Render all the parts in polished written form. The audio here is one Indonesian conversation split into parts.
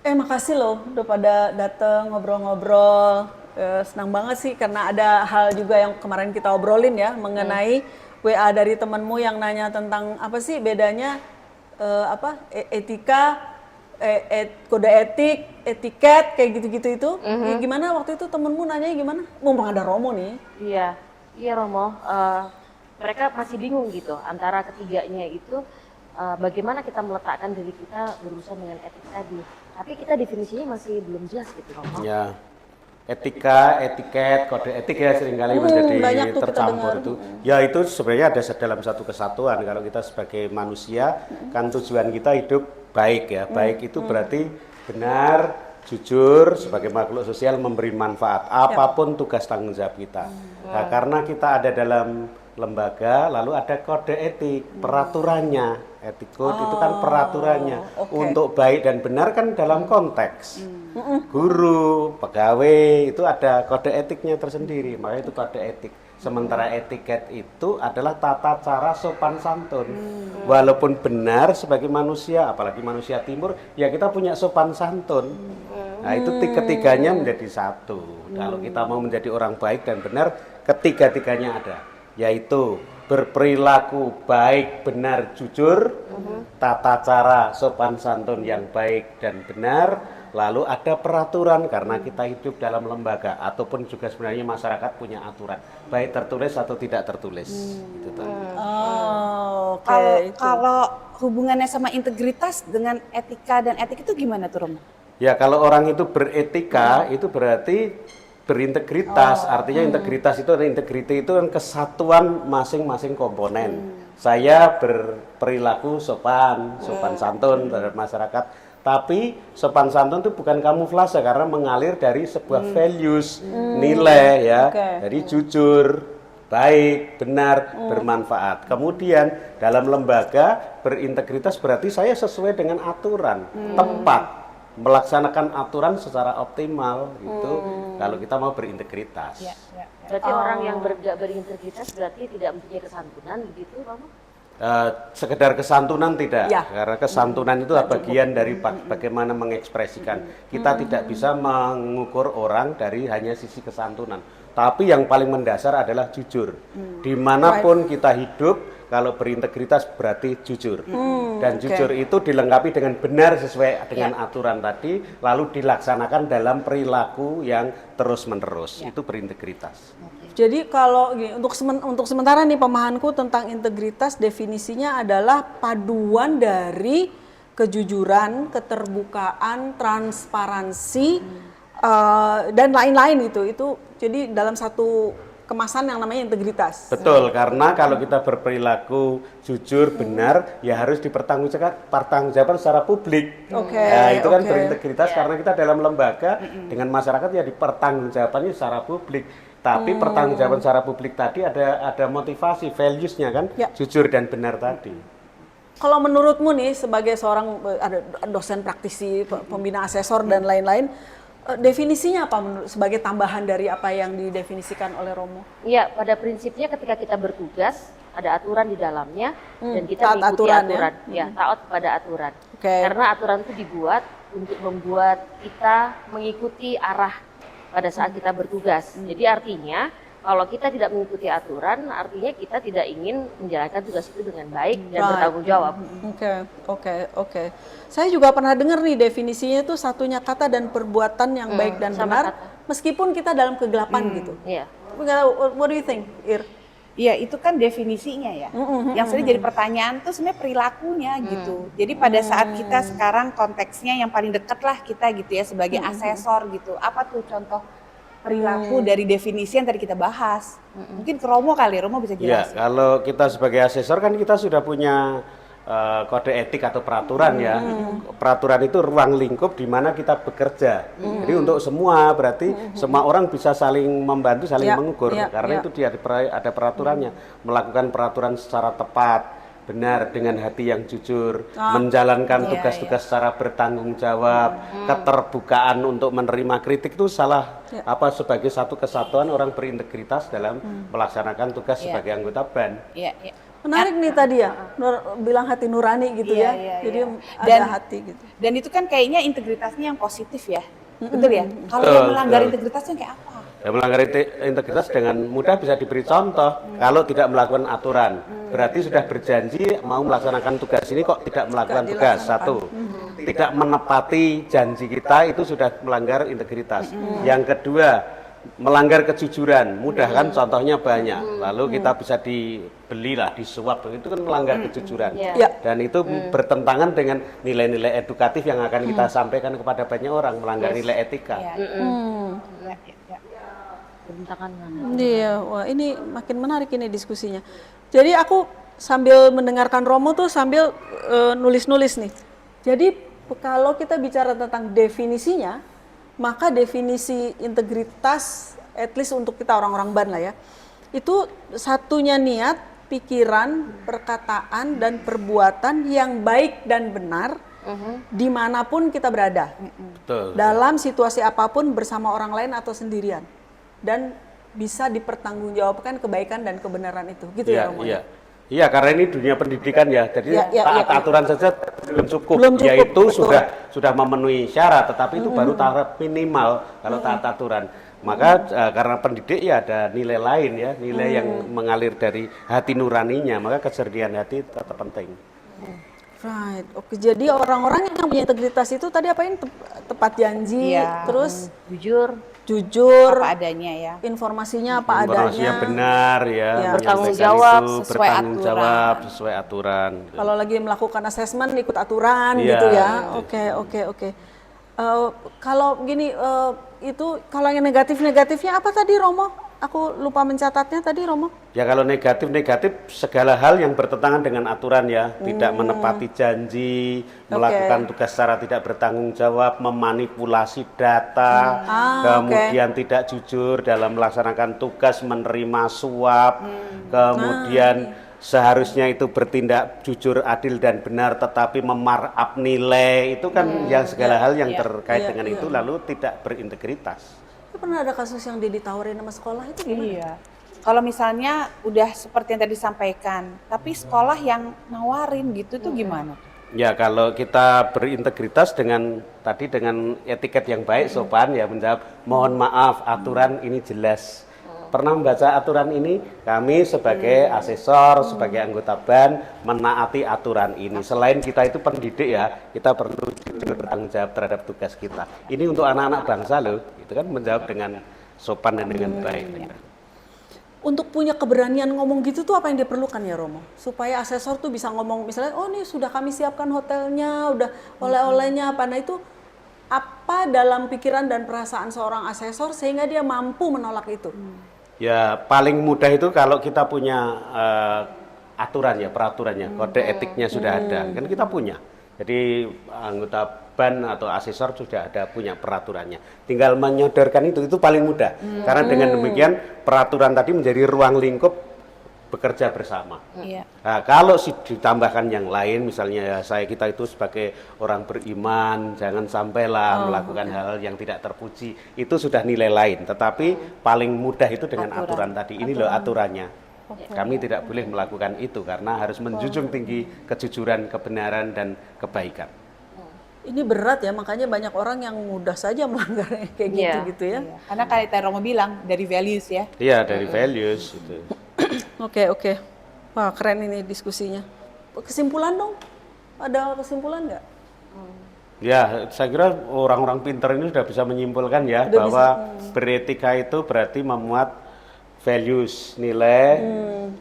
Makasih loh udah pada dateng ngobrol-ngobrol. Senang banget sih karena ada hal juga yang kemarin kita obrolin ya mengenai WA dari temenmu yang nanya tentang apa sih bedanya etika, kode etik, etiket kayak gitu-gitu itu. Ya, gimana waktu itu temenmu nanya gimana? Mumpung ada Romo nih. Iya, iya Romo. Mereka masih bingung gitu antara ketiganya itu bagaimana kita meletakkan diri kita berurusan dengan etik tadi. Tapi kita definisinya masih belum jelas gitu Romo. Ya, etika, etiket, kode etik ya seringkali menjadi banyak tuh kita tercampur dengar. itu. Ya itu sebenarnya ada dalam satu kesatuan. Kalau kita sebagai manusia kan tujuan kita hidup baik ya. Baik itu berarti benar, jujur sebagai makhluk sosial memberi manfaat apapun tugas tanggung jawab kita. Nah, karena kita ada dalam lembaga lalu ada kode etik, peraturannya. Etik code itu kan peraturannya untuk baik dan benar kan dalam konteks guru, pegawai itu ada kode etiknya tersendiri, makanya itu kode etik. Sementara etiket itu adalah tata cara sopan santun. Walaupun benar sebagai manusia, apalagi manusia timur, ya kita punya sopan santun. Nah itu ketiganya menjadi satu. Kalau kita mau menjadi orang baik dan benar, ketiga-tiganya ada, yaitu berperilaku baik, benar, jujur, tata cara sopan santun yang baik dan benar, lalu ada peraturan karena kita hidup dalam lembaga ataupun juga sebenarnya masyarakat punya aturan, baik tertulis atau tidak tertulis. Gitu, Oh, oke. Kalau hubungannya sama integritas dengan etika dan etik itu gimana tuh Romo? Ya kalau orang itu beretika itu berarti berintegritas, artinya integritas itu ada integriti itu kan kesatuan masing-masing komponen. Saya berperilaku sopan santun terhadap masyarakat. Tapi sopan santun itu bukan kamuflase karena mengalir dari sebuah values, nilai ya. Jadi jujur, baik, benar, bermanfaat. Kemudian dalam lembaga berintegritas berarti saya sesuai dengan aturan, tepat melaksanakan aturan secara optimal gitu. Kalau kita mau berintegritas. Berarti orang yang berintegritas berarti tidak mempunyai kesantunan begitu Romo? Sekedar kesantunan tidak, Ya. karena kesantunan itu bagian dari bagaimana mengekspresikan. Kita tidak bisa mengukur orang dari hanya sisi kesantunan, tapi yang paling mendasar adalah jujur. Dimanapun kita hidup, kalau berintegritas berarti jujur, dan jujur itu dilengkapi dengan benar sesuai dengan aturan tadi, lalu dilaksanakan dalam perilaku yang terus-menerus. Itu berintegritas. Jadi kalau gini, untuk sementara nih pemahamanku tentang integritas definisinya adalah paduan dari kejujuran, keterbukaan, transparansi dan lain-lain itu. Itu jadi dalam satu kemasan yang namanya integritas. Betul, karena kalau kita berperilaku jujur, benar, ya harus dipertanggungjawabkan secara publik. Nah, itu kan berintegritas karena kita dalam lembaga dengan masyarakat ya dipertanggungjawabkannya secara publik. Tapi pertanggungjawaban secara publik tadi ada motivasi, values-nya kan, jujur dan benar tadi. Kalau menurutmu nih sebagai seorang ada dosen praktisi, pembina asesor dan lain-lain, definisinya apa sebagai tambahan dari apa yang didefinisikan oleh Romo? Iya, pada prinsipnya ketika kita bertugas ada aturan di dalamnya dan kita taat mengikuti aturan, aturan, ya taat pada aturan. Oke. Karena aturan itu dibuat untuk membuat kita mengikuti arah pada saat kita bertugas. Jadi artinya kalau kita tidak mengikuti aturan, artinya kita tidak ingin menjalankan tugas itu dengan baik dan bertanggung jawab. Oke. Saya juga pernah dengar nih definisinya itu satunya kata dan perbuatan yang baik dan sama benar, kata. meskipun kita dalam kegelapan gitu. Iya. What do you think, Ir? Iya itu kan definisinya ya. Yang sering jadi pertanyaan tuh sebenarnya perilakunya gitu. Jadi pada saat kita sekarang konteksnya yang paling dekat lah kita gitu ya sebagai asesor gitu. Apa tuh contoh perilaku dari definisi yang tadi kita bahas? Mungkin ke Romo kali, Romo bisa Ya, jelasin. kalau kita sebagai asesor kan kita sudah punya kode etik atau peraturan ya. Peraturan itu ruang lingkup di mana kita bekerja. Jadi untuk semua berarti semua orang bisa saling membantu, saling mengukur. Karena itu dia ada peraturannya. Melakukan peraturan secara tepat, benar dengan hati yang jujur, menjalankan tugas-tugas secara bertanggung jawab, keterbukaan untuk menerima kritik itu salah sebagai satu kesatuan orang berintegritas dalam melaksanakan tugas sebagai anggota BAN. Iya. Menarik nih tadi ya, bilang hati nurani gitu Iya, ya. iya, Jadi iya. ada hati gitu. Dan itu kan kayaknya integritasnya yang positif ya. Betul ya? Kalau Betul, yang melanggar betul. integritasnya kayak apa? Ya, melanggar integritas dengan mudah bisa diberi contoh. Kalau tidak melakukan aturan, berarti sudah berjanji mau melaksanakan tugas ini kok tidak melakukan tugas. Satu, tidak menepati janji kita itu sudah melanggar integritas. Yang kedua, melanggar kejujuran. Mudah kan contohnya banyak. Lalu kita bisa dibelilah, disuap, itu kan melanggar kejujuran. Iya. Ya. Dan itu bertentangan dengan nilai-nilai edukatif yang akan kita sampaikan kepada banyak orang, melanggar nilai etika. Iya. Ya, ya, ya. Bentangan mana? Iya, wah ini makin menarik ini diskusinya. Jadi aku sambil mendengarkan Romo tuh sambil nulis-nulis nih. Jadi kalau kita bicara tentang definisinya, maka definisi integritas, at least untuk kita orang-orang ban lah ya, itu satunya niat, pikiran, perkataan, dan perbuatan yang baik dan benar dimanapun kita berada. Betul. Dalam situasi apapun bersama orang lain atau sendirian. Dan bisa dipertanggungjawabkan kebaikan dan kebenaran itu. Gitu ya, Iya, Romo? iya. Iya, karena ini dunia pendidikan ya. Jadi Iya, iya, taat iya. aturan saja belum cukup. Belum cukup, Yaitu betul. sudah memenuhi syarat, tetapi itu baru taraf minimal kalau taat aturan. Maka karena pendidik ya ada nilai lain ya, nilai yang mengalir dari hati nuraninya, maka kejernihan hati tetap penting. Right. Oke, jadi orang-orang yang punya integritas itu tadi apa yang tepat janji, Iya. terus Jujur, jujur, Apa adanya ya. informasinya apa Informasinya adanya. benar ya, Ya. Bertanggung menyampaikan jawab, itu, sesuai bertanggung aturan. jawab sesuai aturan. Kalau lagi melakukan asesmen ikut aturan Iya, gitu ya. gitu. Oke. Kalau gini itu kalau yang negatifnya apa tadi Romo? Aku lupa mencatatnya tadi Romo. Ya kalau negatif segala hal yang bertentangan dengan aturan ya, tidak menepati janji, melakukan tugas secara tidak bertanggung jawab, memanipulasi data, kemudian tidak jujur dalam melaksanakan tugas, menerima suap, kemudian seharusnya itu bertindak jujur, adil dan benar, tetapi memarkup nilai itu kan yang segala hal yang terkait dengan itu lalu tidak berintegritas. Pernah ada kasus yang dia ditawarin sama sekolah itu gimana? Iya. Kalau misalnya udah seperti yang tadi disampaikan, tapi sekolah yang nawarin gitu tuh gimana? Ya kalau kita berintegritas dengan etiket yang baik, sopan ya menjawab mohon maaf aturan ini jelas. Pernah membaca aturan ini? Kami sebagai asesor, sebagai anggota BAN menaati aturan ini. Selain kita itu pendidik ya, kita perlu juga bertanggung jawab terhadap tugas kita. Ini untuk anak-anak bangsa loh, itu kan menjawab dengan sopan dan dengan baik. Untuk punya keberanian ngomong gitu tuh apa yang diperlukan ya Romo? Supaya asesor tuh bisa ngomong misalnya, oh nih sudah kami siapkan hotelnya, udah oleh-olehnya apa. Nah itu apa dalam pikiran dan perasaan seorang asesor sehingga dia mampu menolak itu? Ya paling mudah itu kalau kita punya aturan ya, peraturannya, kode etiknya sudah ada, kan kita punya. Jadi anggota BAN atau asesor sudah ada punya peraturannya. Tinggal menyodorkan itu paling mudah. Karena dengan demikian peraturan tadi menjadi ruang lingkup bekerja bersama. Iya. Nah, kalau ditambahkan yang lain, misalnya ya kita itu sebagai orang beriman, jangan sampailah melakukan hal yang tidak terpuji. Itu sudah nilai lain. Tetapi paling mudah itu dengan aturan tadi. Ini loh aturannya. Kami tidak boleh melakukan itu karena harus menjunjung tinggi kejujuran, kebenaran, dan kebaikan. Ini berat ya, makanya banyak orang yang mudah saja melanggar kayak gitu ya. Iya. Karena kayak tadi Romo bilang dari values ya. Iya, dari values itu. Oke. Wah keren ini diskusinya. Kesimpulan dong, ada kesimpulan nggak? Ya, saya kira orang-orang pinter ini sudah bisa menyimpulkan ya bahwa beretika itu berarti memuat values, nilai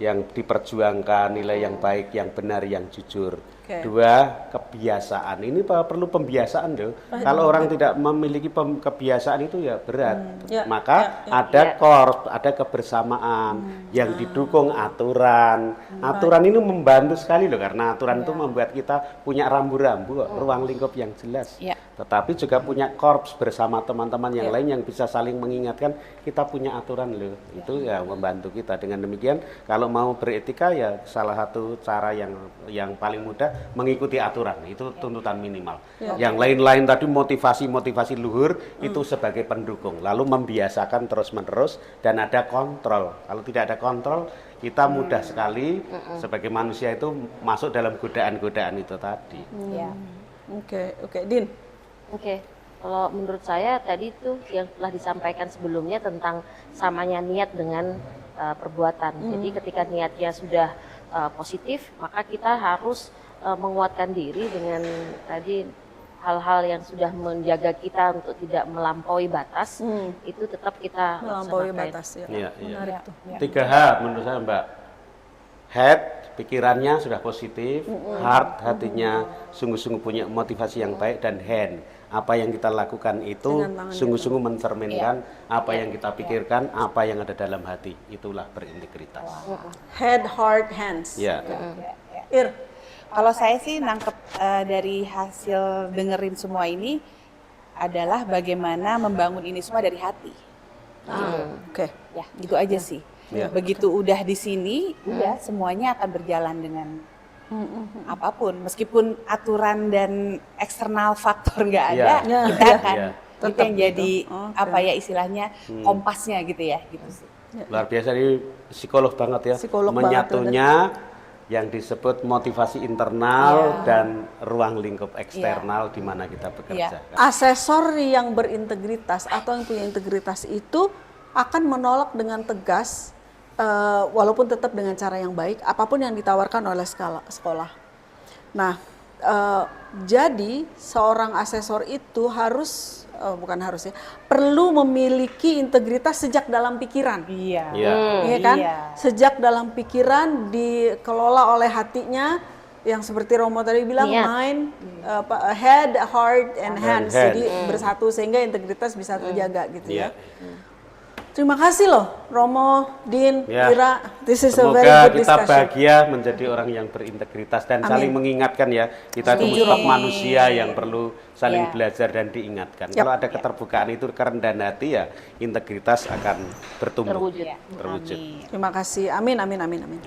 yang diperjuangkan, nilai yang baik, yang benar, yang jujur. Dua, kebiasaan. Ini perlu pembiasaan loh. Kalau orang tidak memiliki kebiasaan itu ya berat. Maka ada core, ada kebersamaan yang didukung aturan. Aturan ini membantu sekali loh karena aturan itu membuat kita punya rambu-rambu, ruang lingkup yang jelas. tetapi juga punya korps bersama teman-teman yang lain yang bisa saling mengingatkan kita punya aturan loh. Itu ya membantu kita. Dengan demikian kalau mau beretika ya salah satu cara yang paling mudah mengikuti aturan, itu tuntutan minimal. Yang lain-lain tadi motivasi luhur itu sebagai pendukung, lalu membiasakan terus-menerus dan ada kontrol. Kalau tidak ada kontrol, kita mudah sekali sebagai manusia itu masuk dalam godaan-godaan itu tadi. Ya. Oke, Din. Oke, kalau menurut saya tadi tuh yang telah disampaikan sebelumnya tentang samanya niat dengan perbuatan. Jadi ketika niatnya sudah positif, maka kita harus menguatkan diri dengan tadi hal-hal yang sudah menjaga kita untuk tidak melampaui batas, itu tetap kita Melampaui laksanakan. batas ya. Iya, iya. Menarik tuh. 3H menurut saya Mbak. Head, pikirannya sudah positif, heart, hatinya sungguh-sungguh punya motivasi yang baik, dan hand, apa yang kita lakukan itu Dengan tangan sungguh-sungguh mencerminkan apa yang kita pikirkan, apa yang ada dalam hati, itulah berintegritas. Head, heart, hands. Ya. Ir, Kalau saya sih nangkep dari hasil dengerin semua ini adalah bagaimana membangun ini semua dari hati. oke. Ya, gitu aja sih. Ya. Begitu udah di sini, udah semuanya akan berjalan dengan apapun, meskipun aturan dan eksternal faktor nggak ada, Ya. kita Ya. akan Ya. itu Tetap yang jadi gitu. Oke. apa ya istilahnya kompasnya gitu ya, gitu sih. Luar biasa, ini psikolog banget ya. Psikolog menyatunya yang disebut motivasi internal dan ruang lingkup eksternal di mana kita bekerja. Asesor yang berintegritas atau yang punya integritas itu akan menolak dengan tegas, walaupun tetap dengan cara yang baik, apapun yang ditawarkan oleh sekolah. Nah, jadi seorang asesor itu harus, bukan harus ya, perlu memiliki integritas sejak dalam pikiran. Iya. Iya. Iya kan? Iya. Sejak dalam pikiran dikelola oleh hatinya, yang seperti Romo tadi bilang, Niat. mind, head, heart, and hands. hand. Jadi bersatu sehingga integritas bisa terjaga gitu ya. Iya. Terima kasih loh Romo, Din, Ya. Ira. This is a very Semoga good kita discussion. bahagia menjadi orang yang berintegritas dan saling mengingatkan ya. Kita itu mutlak manusia yang perlu saling Ya. belajar dan diingatkan. Yap. Kalau ada keterbukaan itu, kerendahan hati ya, integritas akan bertumbuh. Terwujud. Terwujud. Amin. Terima kasih. Amin, amin, amin, amin.